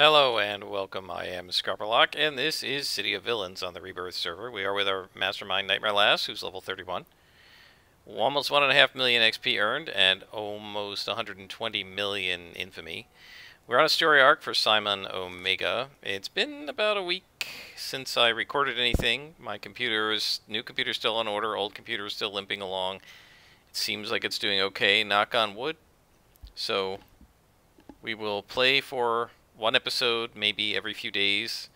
Hello and welcome. I am Scarperlock, and this is City of Villains on the Rebirth server. We are with our Mastermind Nightmare Lass, who's level 31. Almost 1.5 million XP earned, and almost 120 million infamy. We're on a story arc for Simon Omega. It's been about a week since I recorded anything. My new computer's still on order, old computer is still limping along. It seems like it's doing okay, knock on wood. So, we will play for one episode, maybe every few days.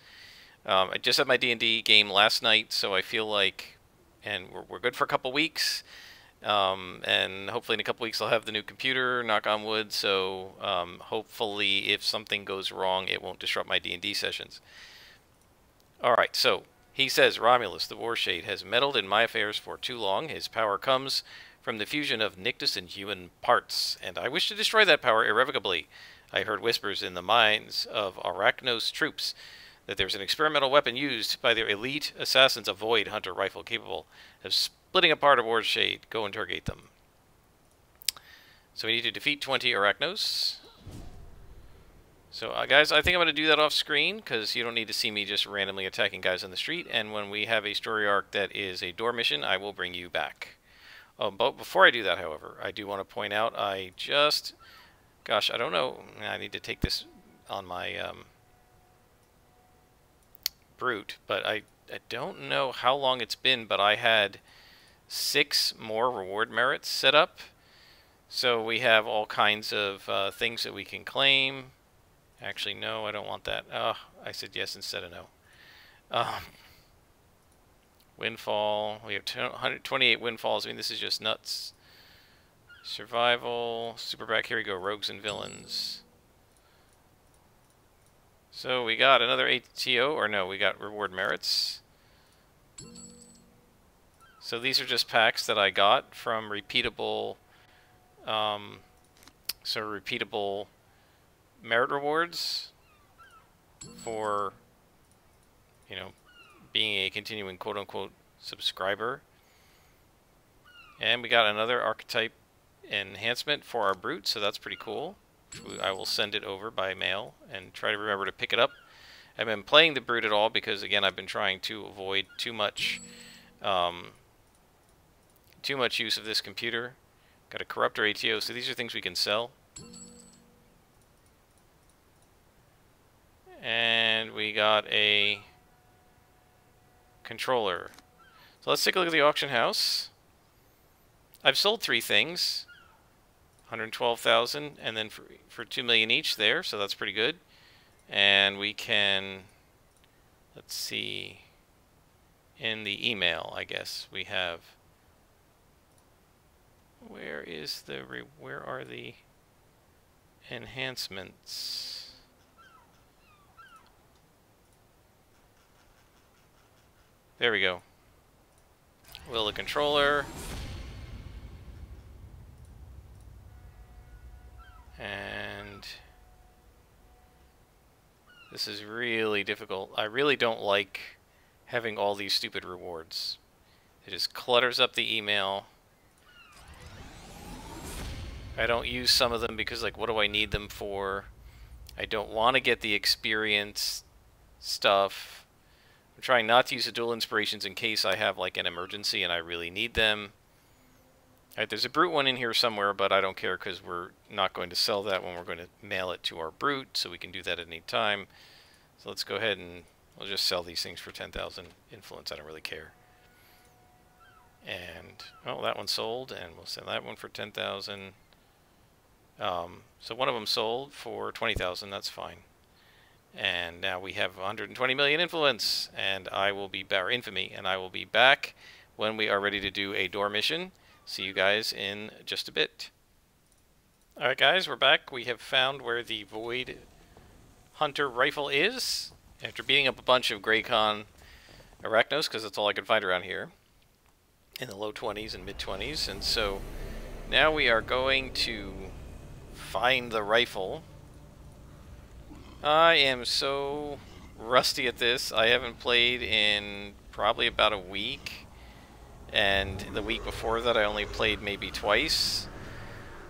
I just had my D&D game last night, so I feel like, and we're good for a couple weeks, and hopefully in a couple weeks I'll have the new computer, knock on wood, so hopefully if something goes wrong it won't disrupt my D&D sessions. Alright, so he says, Romulus, the Warshade, has meddled in my affairs for too long. His power comes from the fusion of Nictus and human parts, and I wish to destroy that power irrevocably. I heard whispers in the minds of Arachnos troops that there's an experimental weapon used by their elite assassins, a Void Hunter rifle capable of splitting apart a Warshade. Go interrogate them. So we need to defeat 20 Arachnos. So guys, I think I'm going to do that off screen because you don't need to see me just randomly attacking guys on the street. And when we have a story arc that is a door mission, I will bring you back. Oh, but before I do that, however, I do want to point out gosh, I don't know. I need to take this on my brute, but I don't know how long it's been, but I had 6 more reward merits set up. So we have all kinds of things that we can claim. Actually, no, I don't want that. I said yes instead of no. Windfall. We have 128 windfalls. I mean, this is just nuts. Survival, superback, here we go, rogues and villains. So we got another ATO, or no, we got reward merits. So these are just packs that I got from repeatable, repeatable merit rewards for, you know, being a continuing quote-unquote subscriber. And we got another archetype enhancement for our brute, so that's pretty cool. I will send it over by mail and try to remember to pick it up. I've been playing the brute at all because, again, I've been trying to avoid too much use of this computer. Got a corruptor ATO, so these are things we can sell. And we got a controller. So let's take a look at the auction house. I've sold 3 things. 112,000, and then for 2 million each there, so that's pretty good. And we can, let's see, in the email, I guess we have, where are the enhancements? There we go. Will the controller. And this is really difficult. I really don't like having all these stupid rewards. It just clutters up the email. I don't use some of them because, like, what do I need them for? I don't want to get the experience stuff. I'm trying not to use the dual inspirations in case I have, like, an emergency and I really need them. Alright, there's a brute one in here somewhere, but I don't care because we're not going to sell that one. We're going to mail it to our brute, so we can do that at any time. So let's go ahead and we'll just sell these things for 10,000 influence. I don't really care. And, oh, that one sold, and we'll sell that one for 10,000. So one of them sold for 20,000. That's fine. And now we have 120 million influence, and I will be infamy, and I will be back when we are ready to do a door mission. See you guys in just a bit. Alright guys, we're back. We have found where the Void Hunter rifle is, after beating up a bunch of Greycon Arachnos, because that's all I could find around here, in the low 20s and mid 20s. And so now we are going to find the rifle. I am so rusty at this. I haven't played in probably about a week. And the week before that I only played maybe twice.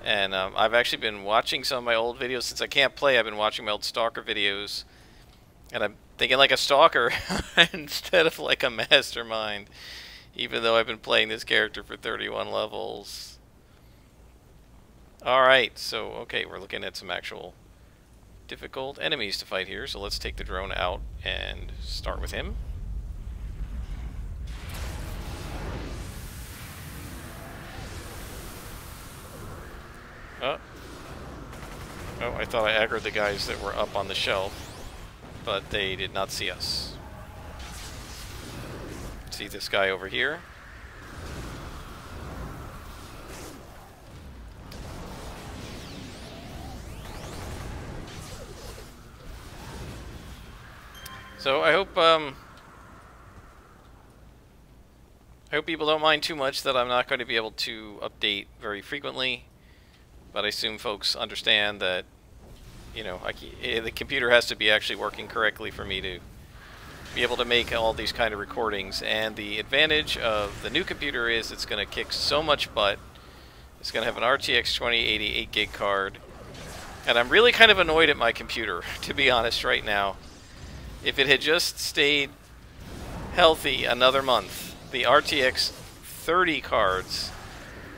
And I've actually been watching some of my old videos. Since I can't play, I've been watching my old Stalker videos. And I'm thinking like a Stalker instead of like a Mastermind. Even though I've been playing this character for 31 levels. Alright, so, okay, we're looking at some actual difficult enemies to fight here. So let's take the drone out and start with him. Oh, I thought I aggroed the guys that were up on the shelf, but they did not see us. See this guy over here? So I hope people don't mind too much that I'm not going to be able to update very frequently. But I assume folks understand that, you know, the computer has to be actually working correctly for me to be able to make all these kind of recordings. And the advantage of the new computer is it's going to kick so much butt. It's going to have an RTX 2080 8GB card. And I'm really kind of annoyed at my computer, to be honest, right now. If it had just stayed healthy another month, the RTX 30 cards,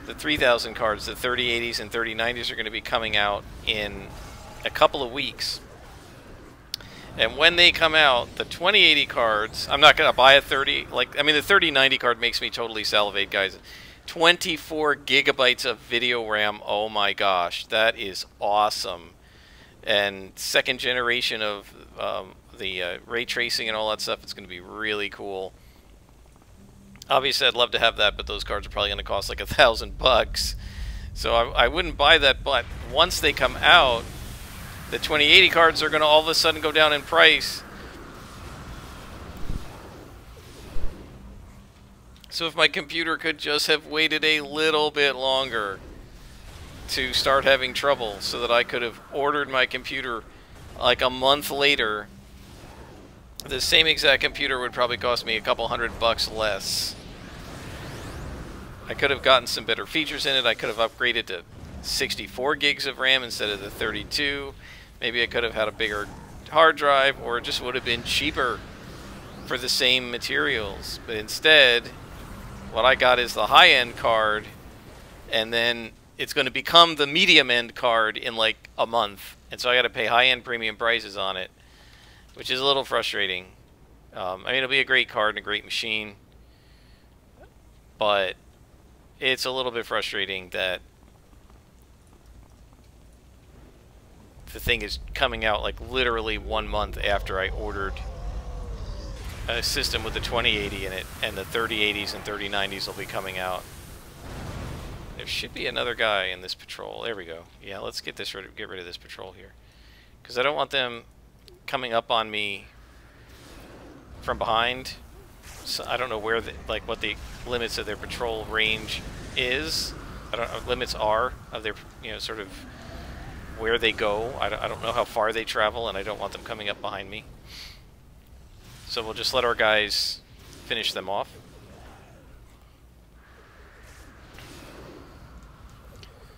the 3000 cards, the 3080s and 3090s are going to be coming out in a couple of weeks. And when they come out, the 2080 cards, I'm not going to buy a 30, like, I mean, the 3090 card makes me totally salivate, guys. 24 gigabytes of video RAM, oh my gosh, that is awesome. And second generation of the ray tracing and all that stuff, it's going to be really cool. Obviously, I'd love to have that, but those cards are probably going to cost like $1,000. So I wouldn't buy that, but once they come out, the 2080 cards are going to all of a sudden go down in price. So if my computer could just have waited a little bit longer to start having trouble so that I could have ordered my computer like a month later, the same exact computer would probably cost me a couple $100 less. I could have gotten some better features in it. I could have upgraded to 64 gigs of RAM instead of the 32. Maybe I could have had a bigger hard drive, or it just would have been cheaper for the same materials. But instead, what I got is the high-end card, and then it's going to become the medium-end card in like a month. And so I got to pay high-end premium prices on it, which is a little frustrating. I mean, it'll be a great card and a great machine, but it's a little bit frustrating that the thing is coming out like literally 1 month after I ordered a system with the 2080 in it, and the 3080s and 3090s will be coming out. There should be another guy in this patrol. There we go. Yeah, let's get rid of this patrol here, because I don't want them coming up on me from behind. So I don't know where what the limits of their patrol range is. I don't know what limits are of their, you know, sort of where they go. I don't know how far they travel, and I don't want them coming up behind me. So we'll just let our guys finish them off.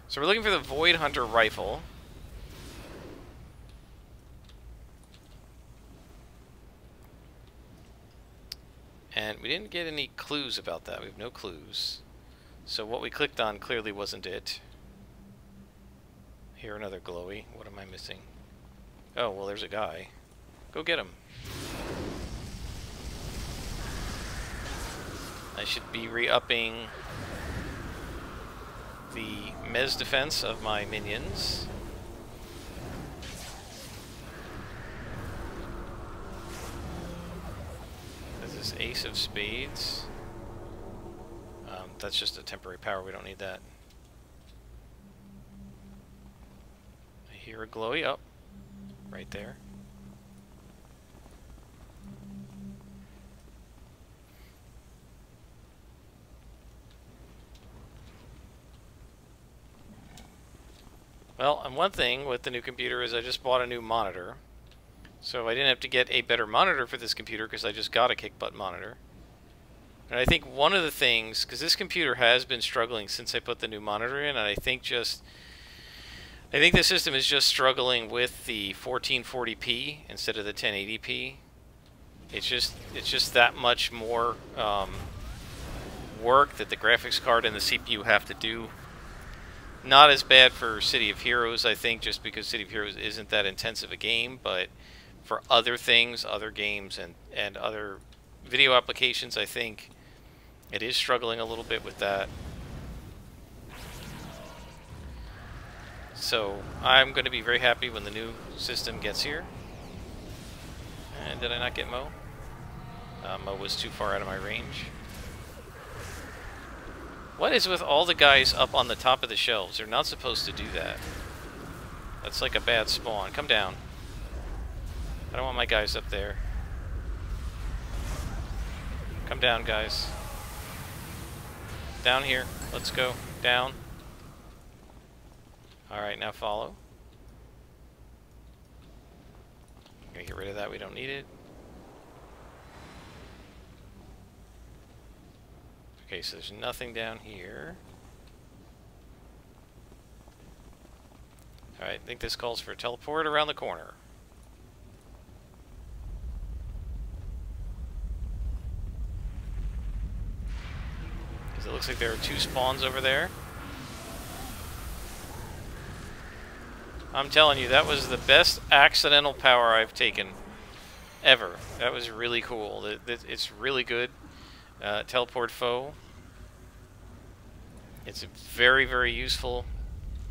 So we're looking for the Void Hunter rifle. And we didn't get any clues about that. We have no clues. So what we clicked on clearly wasn't it. Here, another glowy. What am I missing? Oh, well, there's a guy. Go get him. I should be re-upping the mez defense of my minions. There's this Ace of Spades. That's just a temporary power. We don't need that. I hear a glowy up right there. Well, and one thing with the new computer is I just bought a new monitor. So I didn't have to get a better monitor for this computer because I just got a kick butt monitor. And I think one of the things, because this computer has been struggling since I put the new monitor in, and I think just I think the system is just struggling with the 1440p instead of the 1080p. It's just that much more work that the graphics card and the CPU have to do. Not as bad for City of Heroes, I think, just because City of Heroes isn't that intensive a game, but for other things, other games, and other video applications, I think it is struggling a little bit with that. So I'm going to be very happy when the new system gets here. And did I not get Mo? Mo was too far out of my range. What is with all the guys up on the top of the shelves? They're not supposed to do that. That's like a bad spawn. Come down. I don't want my guys up there. Come down, guys. Down here. Let's go. Down. Alright, now follow. I'm gonna get rid of that. We don't need it. Okay, so there's nothing down here. Alright, I think this calls for a teleport around the corner. Because it looks like there are 2 spawns over there. I'm telling you, that was the best accidental power I've taken ever. That was really cool. It's really good. Teleport foe. It's a very, very useful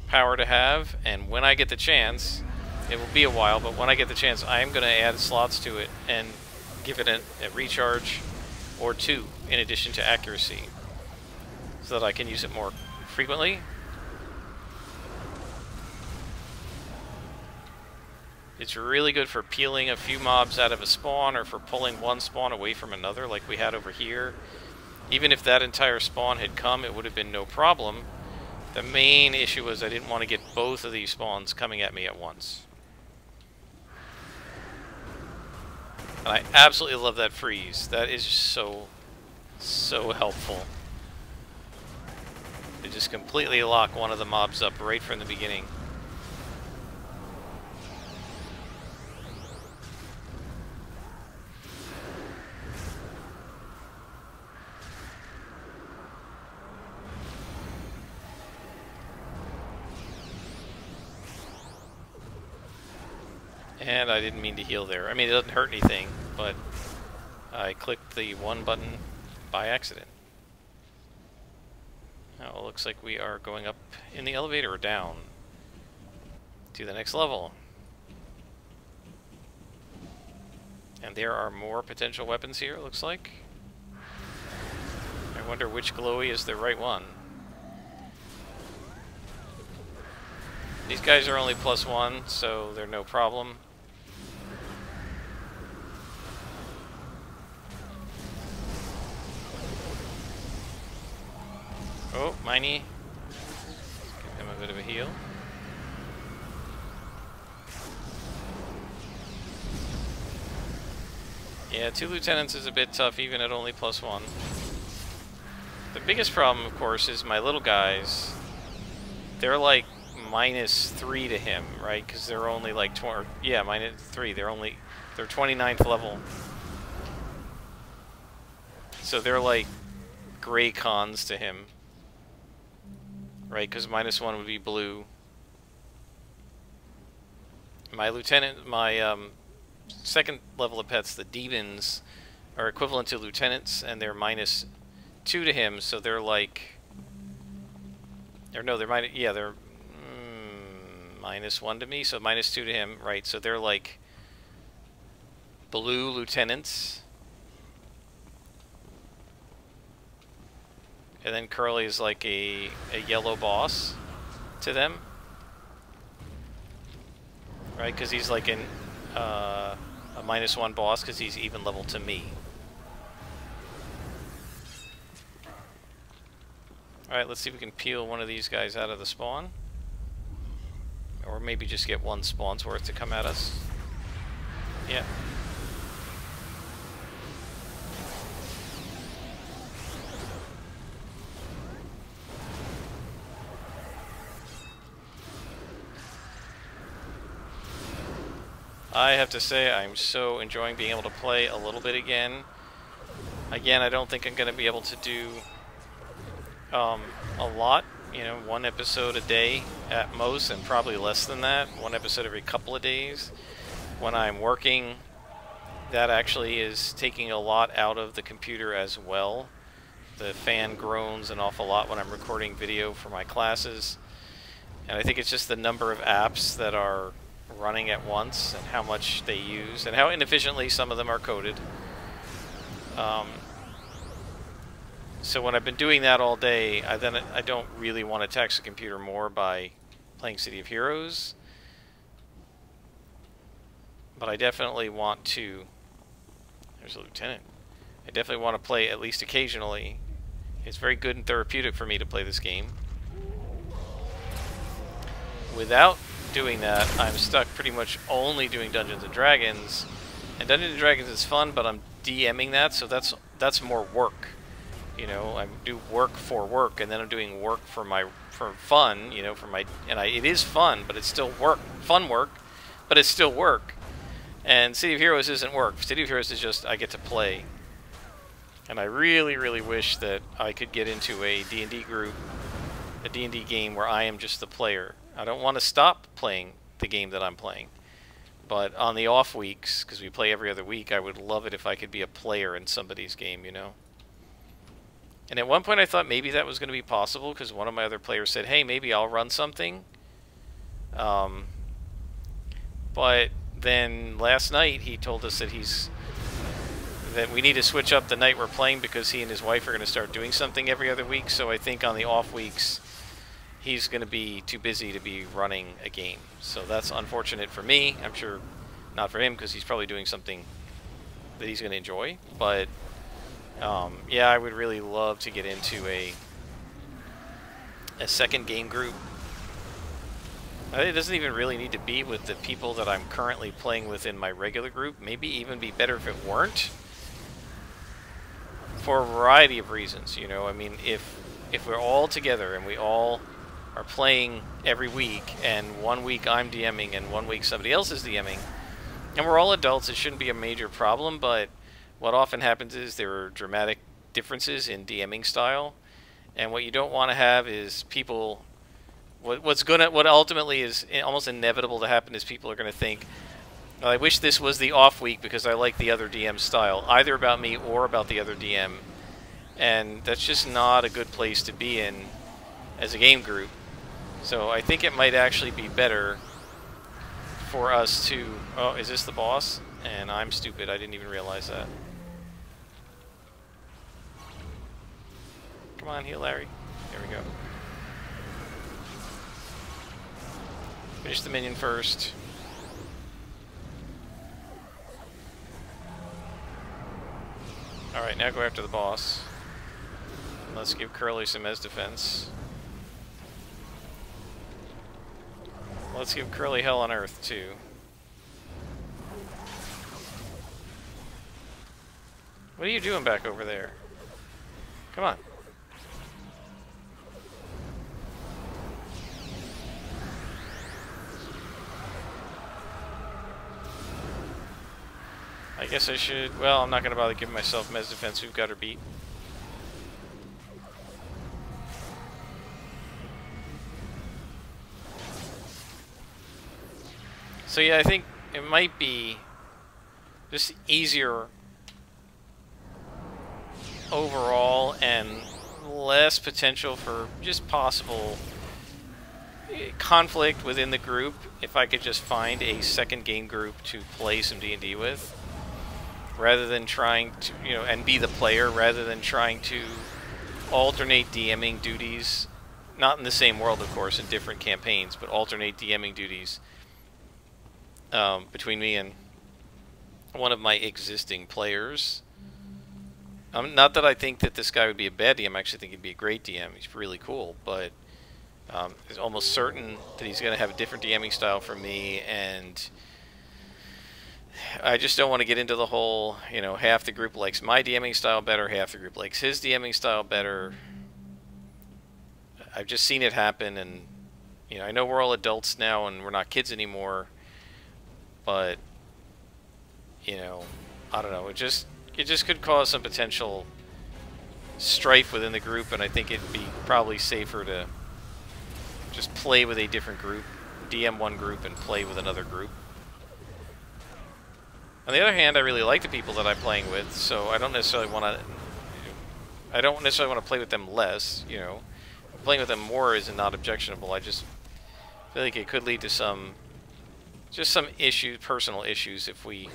power to have, and when I get the chance, it will be a while, but when I get the chance, I am going to add slots to it and give it a recharge or 2 in addition to accuracy, so that I can use it more frequently. It's really good for peeling a few mobs out of a spawn, or for pulling one spawn away from another like we had over here. Even if that entire spawn had come, it would have been no problem. The main issue was I didn't want to get both of these spawns coming at me at once. And I absolutely love that freeze. That is so helpful. They just completely lock one of the mobs up right from the beginning. And I didn't mean to heal there. I mean, it doesn't hurt anything, but I clicked the 1 button by accident. Now it looks like we are going up in the elevator or down to the next level. And there are more potential weapons here, it looks like. I wonder which glowy is the right one. These guys are only +1, so they're no problem. Oh, Miney. Give him a bit of a heal. Yeah, 2 lieutenants is a bit tough even at only +1. The biggest problem, of course, is my little guys. They're like -3 to him, right? Because they're only like yeah, -3. They're 29th level. So they're like gray cons to him. Right, because -1 would be blue. My lieutenant, my second level of pets, the demons, are equivalent to lieutenants, and they're -2 to him, so they're like, or no, they're they're -1 to me, so -2 to him, right? So they're like blue lieutenants. And then Curly is like a yellow boss to them. Right, because he's like a -1 boss because he's even level to me. Alright, let's see if we can peel one of these guys out of the spawn. Or maybe just get 1 spawn's worth to come at us. Yeah. I have to say I'm so enjoying being able to play a little bit again. Again, I don't think I'm going to be able to do a lot. You know, one episode a day at most, and probably less than that. One episode every couple of days. When I'm working, that actually is taking a lot out of the computer as well. The fan groans an awful lot when I'm recording video for my classes. And I think it's just the number of apps that are running at once and how much they use and how inefficiently some of them are coded. So when I've been doing that all day, I don't really want to tax the computer more by playing City of Heroes. But I definitely want to... There's a lieutenant. I definitely want to play at least occasionally. It's very good and therapeutic for me to play this game. Without doing that, I'm stuck pretty much only doing Dungeons & Dragons. And Dungeons & Dragons is fun, but I'm DMing that, so that's more work. You know, I do work for work, and then I'm doing work for fun, you know, it is fun, but it's still work. Fun work, but it's still work. And City of Heroes isn't work. City of Heroes is just, I get to play. And I really, really wish that I could get into a D&D group, a D&D game where I am just the player. I don't want to stop playing the game that I'm playing. But on the off weeks, because we play every other week, I would love it if I could be a player in somebody's game, you know? And at one point I thought maybe that was going to be possible, because one of my other players said, hey, maybe I'll run something. But then last night he told us that that we need to switch up the night we're playing because he and his wife are going to start doing something every other week. So I think on the off weeks he's going to be too busy to be running a game. So that's unfortunate for me. I'm sure not for him, because he's probably doing something that he's going to enjoy. But yeah, I would really love to get into a second game group. It doesn't even really need to be with the people that I'm currently playing with in my regular group. Maybe even be better if it weren't. For a variety of reasons, you know. I mean, if we're all together and we all are playing every week, and one week I'm DMing and one week somebody else is DMing, and we're all adults, it shouldn't be a major problem. But what often happens is there are dramatic differences in DMing style, and what you don't want to have is people... What ultimately is almost inevitable to happen is people are going to think, well, I wish this was the off week because I like the other DM style, either about me or about the other DM. And that's just not a good place to be in as a game group. So I think it might actually be better for us to... Oh, is this the boss? And I'm stupid, I didn't even realize that. Come on, heal Larry. There we go. Finish the minion first. Alright, now go after the boss. And let's give Curly some Mez defense. Let's give Curly hell on earth, too. What are you doing back over there? Come on. I guess I should... Well, I'm not going to bother giving myself Mez defense. We've got her beat. So yeah, I think it might be just easier overall and less potential for just possible conflict within the group if I could just find a second game group to play some D&D with, rather than trying to, you know, and be the player, rather than trying to alternate DMing duties, not in the same world, of course, in different campaigns, but alternate DMing duties between me and one of my existing players. Not that I think that this guy would be a bad DM, I actually think he'd be a great DM, he's really cool, but it's almost certain that he's going to have a different DMing style from me, and I just don't want to get into the whole, you know, half the group likes my DMing style better, half the group likes his DMing style better. I've just seen it happen, and, you know, I know we're all adults now and we're not kids anymore, but you know, I don't know. It just could cause some potential strife within the group, and I think it'd be probably safer to just play with a different group, DM one group, and play with another group. On the other hand, I really like the people that I'm playing with, so I don't necessarily want to. I don't necessarily want to play with them less. You know, playing with them more is not objectionable. I just feel like it could lead to some issues, personal issues, if we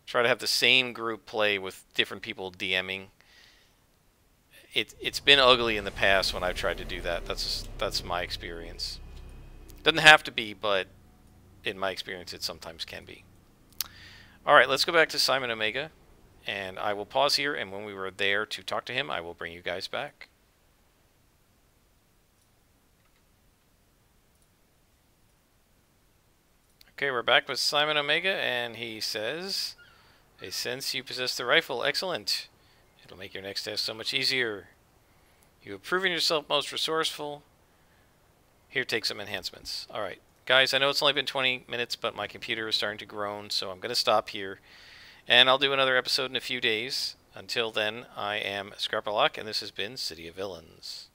try to have the same group play with different people DMing. It's been ugly in the past when I've tried to do that. That's my experience. Doesn't have to be, but in my experience, it sometimes can be. All right, let's go back to Simon Omega, and I will pause here, and when we were there to talk to him, I will bring you guys back. Okay, we're back with Simon Omega, and he says, "I sense you possess the rifle. Excellent. It'll make your next test so much easier. You have proven yourself most resourceful. Here, take some enhancements." All right, guys, I know it's only been 20 minutes, but my computer is starting to groan, so I'm going to stop here. And I'll do another episode in a few days. Until then, I am Scarpalock, and this has been City of Villains.